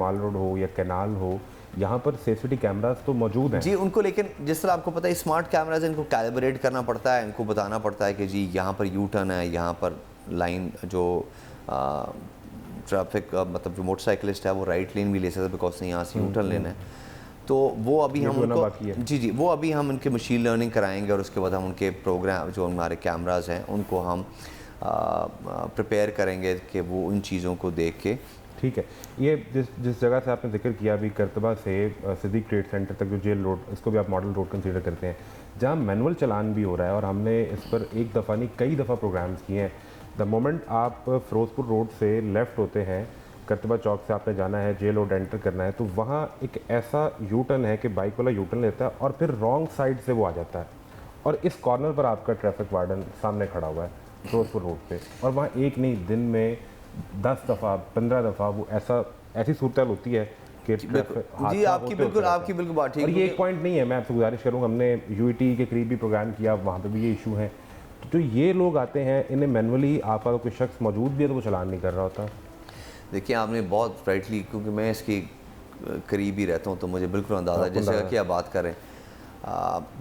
माल road हो या canal हो, यहाँ पर सेफ्टी कैमरास तो मौजूद हैं जी उनको, लेकिन जिस तरह आपको पता है स्मार्ट कैमराज इनको कैलिब्रेट करना पड़ता है, इनको बताना पड़ता है कि जी यहाँ पर यू टर्न है, यहाँ पर लाइन जो ट्रैफिक मतलब जो मोटरसाइकिलिस्ट है वो राइट लेन भी ले सकता है बिकॉज यहाँ से यू टर्न लेना है। तो वो अभी हम उनको जी वो अभी हम उनके मशीन लर्निंग कराएंगे और उसके बाद हम उनके प्रोग्राम जो हमारे कैमराज हैं उनको हम प्रिपेयर करेंगे कि वो उन चीज़ों को देख के। ठीक है, ये जिस जगह से आपने जिक्र किया अभी करतबा से सिद्दीक ट्रेड सेंटर तक जो जेल रोड, इसको भी आप मॉडल रोड कंसीडर करते हैं, जहाँ मैनुअल चलान भी हो रहा है और हमने इस पर एक दफ़ा नहीं कई दफ़ा प्रोग्राम्स किए हैं। द मोमेंट आप फिरोजपुर रोड से लेफ़्ट होते हैं, करतबा चौक से आपने जाना है, जेल रोड एंटर करना है, तो वहाँ एक ऐसा यू टर्न है कि बाइक वाला यू टर्न लेता है और फिर रॉन्ग साइड से वो आ जाता है और इस कॉर्नर पर आपका ट्रैफिक वार्डन सामने खड़ा हुआ है फिरोजपुर रोड पे, और वहाँ एक नहीं दिन में 10 दफ़ा 15 दफ़ा वो ऐसी सूरत होती है कि जी आपकी बिल्कुल बात ठीक है। और ये एक पॉइंट नहीं है, मैं आपसे गुजारिश करूँगा, हमने यूईटी के करीब भी प्रोग्राम किया, वहाँ पे भी ये इशू है। तो ये लोग आते हैं, इन्हें मैनुअली आपका कोई शख्स मौजूद भी है तो वो चलान नहीं कर रहा होता। देखिए आपने बहुत राइटली, क्योंकि मैं इसकी करीब ही रहता हूँ तो मुझे बिल्कुल अंदाज़ा जिस जगह की आप बात करें।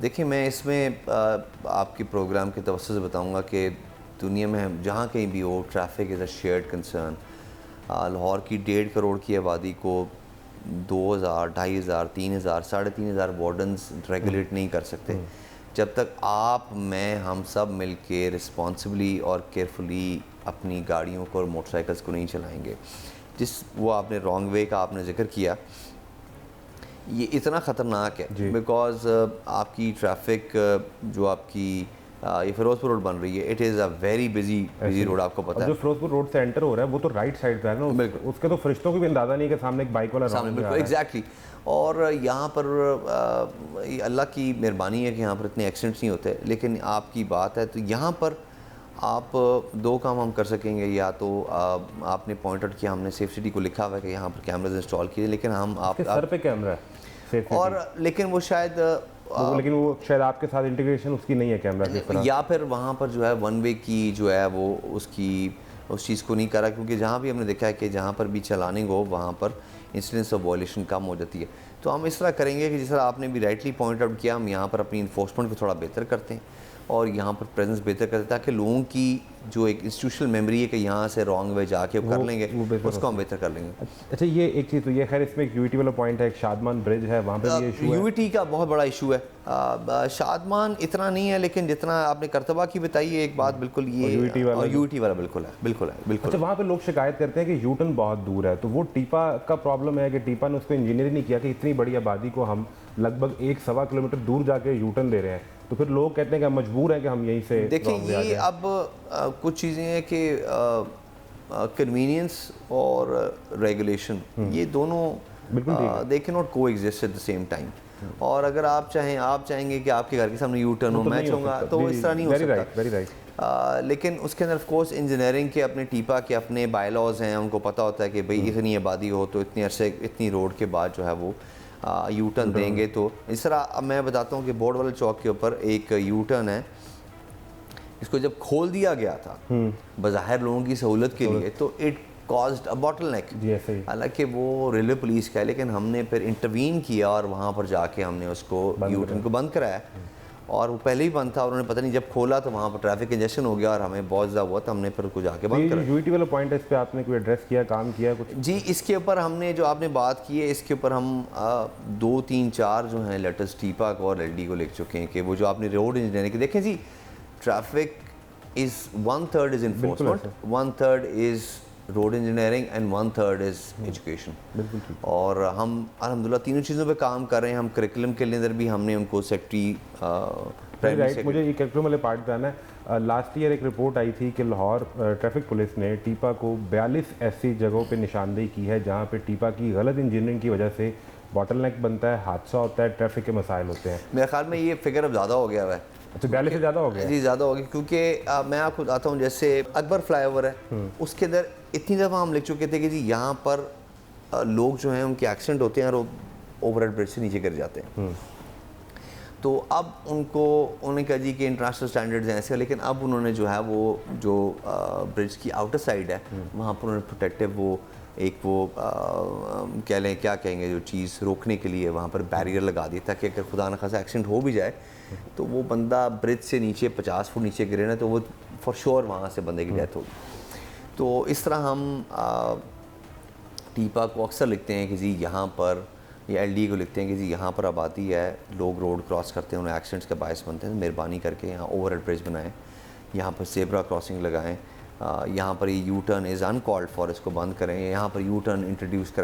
देखिए मैं इसमें आपके प्रोग्राम के तवज्जो से बताऊँगा कि दुनिया में जहाँ कहीं भी हो traffic is a shared concern. Lahore की 1.5 करोड़ की आबादी को 2000, 2500, 3000, 3500 वार्डन्स रेगुलेट नहीं कर सकते जब तक आप, मैं, हम सब मिल के रिस्पॉन्सिबली और केयरफुली अपनी गाड़ियों को और मोटरसाइकिल्स को नहीं चलाएंगे। वो आपने रॉन्ग वे का आपने जिक्र किया, ये इतना ख़तरनाक है बिकॉज आपकी ट्रैफिक जो आपकी ये फिरोजपुर रोड बन रही है, it is a very busy road, आपको पता है। जो फिरोजपुर रोड से एंटर हो रहा है वो तो राइट साइड पे है ना, उसके तो फरिश्तों को भी अंदाज़ा नहीं कि सामने एक बाइक वाला सामने बिल्कुल एग्जैक्टली। और यहाँ पर अल्लाह की मेहरबानी है कि यहाँ पर इतने एक्सीडेंट्स नहीं होते, लेकिन आपकी बात है तो यहाँ पर आप दो काम हम कर सकेंगे। या तो आपने पॉइंट आउट किया, हमने सेफ सिटी को लिखा हुआ है कि यहाँ पर कैमराज इंस्टॉल किए, लेकिन हम आप सर पे कैमरा है सेफ सिटी, और लेकिन वो शायद लेकिन वो शायद आपके साथ इंटीग्रेशन उसकी नहीं है कैमरा की तरह, या फिर वहाँ पर जो है वन वे की जो है वो उसकी उस चीज़ को नहीं करा, क्योंकि जहाँ भी हमने देखा है कि जहाँ पर भी चलानिंग हो वहाँ पर इंसिडेंस ऑफ वायलेशन कम हो जाती है। तो हम इस तरह करेंगे कि जिस तरह आपने भी राइटली पॉइंट आउट किया, हम यहाँ पर अपनी इन्फोर्समेंट को थोड़ा बेहतर करते हैं और यहाँ पर प्रेजेंस बेहतर करते हैं ताकि लोगों की जो एक इंस्टीट्यूशनल मेमोरी है कि यहाँ से रॉन्ग वे जाके वो कर लेंगे, उसको हम बेहतर कर लेंगे। अच्छा ये एक चीज़ तो ये खैर इसमें एक यूईटी वाला पॉइंट है, एक शादमान ब्रिज है, वहाँ पे भी इशू है। यूईटी का बहुत बड़ा इशू है, शादमान इतना नहीं है, लेकिन जितना आपने करतबा की बताई है एक बात बिल्कुल, ये यूईटी वाला बिल्कुल है। अच्छा वहाँ पे लोग शिकायत करते हैं कि यूटर्न बहुत दूर है, तो वो टीपा का प्रॉब्लम है कि टीपा ने उसको इंजीनियर नहीं किया कि इतनी बड़ी आबादी को हम लगभग 1-1.25 किलोमीटर दूर जाके यूटर्न दे रहे हैं, तो फिर लोग कहते हैं कि हम मजबूर हैं कि हम यहीं से। देखिए ये अब कुछ चीज़ें हैं कि कन्वीनियंस और रेगुलेशन ये दोनों दे कैन नॉट को exist at the same time. और अगर आप चाहेंगे कि आपके घर के सामने यू टर्न हो, मैं चाहूँगा तो इस तरह नहीं हो सकता। Very right. लेकिन उसके अंदर ऑफ कोर्स इंजीनियरिंग के अपने टीपा के अपने बायलॉज हैं, उनको पता होता है कि भाई इतनी आबादी हो तो इतनी अरसे इतनी रोड के बाद जो है वो यू टर्न देंगे। तो इस तरह मैं बताता हूँ कि बोर्ड वाले चौक के ऊपर एक यू टर्न है, इसको जब खोल दिया गया था बज़ाहिर लोगों की सहूलत के लिए तो इट कॉज्ड अ बॉटलनेक। हालांकि वो रेलवे पुलिस का है, लेकिन हमने फिर इंटरवीन किया और वहाँ पर जाके हमने उसको यू टर्न को बंद कराया। और वो पहले ही बंद था, उन्होंने पता नहीं जब खोला तो वहाँ पर ट्रैफिक कंजेशन हो गया और हमें बहुत ज़्यादा हुआ, तो हमने फिर उसको जाके बंद करा। यूईटी वाला पॉइंट है, इस पे आपने कोई एड्रेस किया, काम किया कुछ? जी इसके ऊपर हमने जो आपने बात की है इसके ऊपर हम 2, 3, 4 जो हैं लेटर्स टीपा को और एलडी को लिख चुके हैं कि वो जो आपने रोड इंजीनियरिंग की देखें जी, traffic is 1/3 is enforcement, 1/3 is road engineering and 1/3 is education. और हम अल्हम्दुलिल्लाह तीनों चीज़ों पे काम कर रहे हैं। हम करिकुलम के अंदर भी हमने उनको राइट, मुझे ये करिकुलम वाले पार्ट बताना है। लास्ट ईयर एक रिपोर्ट आई थी कि लाहौर ट्रैफिक पुलिस ने टीपा को 42 ऐसी जगहों पे निशानदेही की है जहाँ पे टीपा की गलत इंजीनियरिंग की वजह से बॉटलनेक बनता है, हादसा होता है, ट्रैफिक के मसाइल होते हैं। मेरे ख्याल में ये फिगर अब ज़्यादा हो गया है। अच्छा 42 से ज़्यादा हो गया? जी ज़्यादा हो गया, क्योंकि मैं आपको बताता हूँ जैसे अकबर फ्लाईओवर है उसके अंदर इतनी दफ़ा हम लिख चुके थे कि जी यहाँ पर लोग जो हैं उनके एक्सीडेंट होते हैं और वो ओवरहेड ब्रिज से नीचे गिर जाते हैं। तो अब उन्होंने कहा जी कि इंटरनेशनल स्टैंडर्ड्स हैं ऐसे, लेकिन अब उन्होंने जो है वो जो ब्रिज की आउटर साइड है वहाँ पर उन्होंने प्रोटेक्टिव वो एक वो कह लें क्या कहेंगे जो चीज़ रोकने के लिए वहाँ पर बैरियर लगा दी ताकि अगर खुदा न खासा एक्सीडेंट हो भी जाए तो वो बंदा ब्रिज से नीचे 50 फुट नीचे गिरे ना तो वो फॉर श्योर वहाँ से बंदे की डेथ होगी। तो इस तरह हम टीपा को अक्सर लिखते हैं कि जी यहाँ पर, या एलडी को लिखते हैं कि जी यहाँ पर आबादी है, लोग रोड क्रॉस करते हैं, उन्हें एक्सीडेंट्स का बायस बनते हैं, मेहरबानी करके यहाँ ओवरहेड ब्रिज बनाएं, यहाँ पर ज़ेब्रा क्रॉसिंग लगाएं, यहाँ पर ये U turn is uncalled for, इसको बंद करें, यहाँ पर यू टर्न इंट्रोड्यूस करें।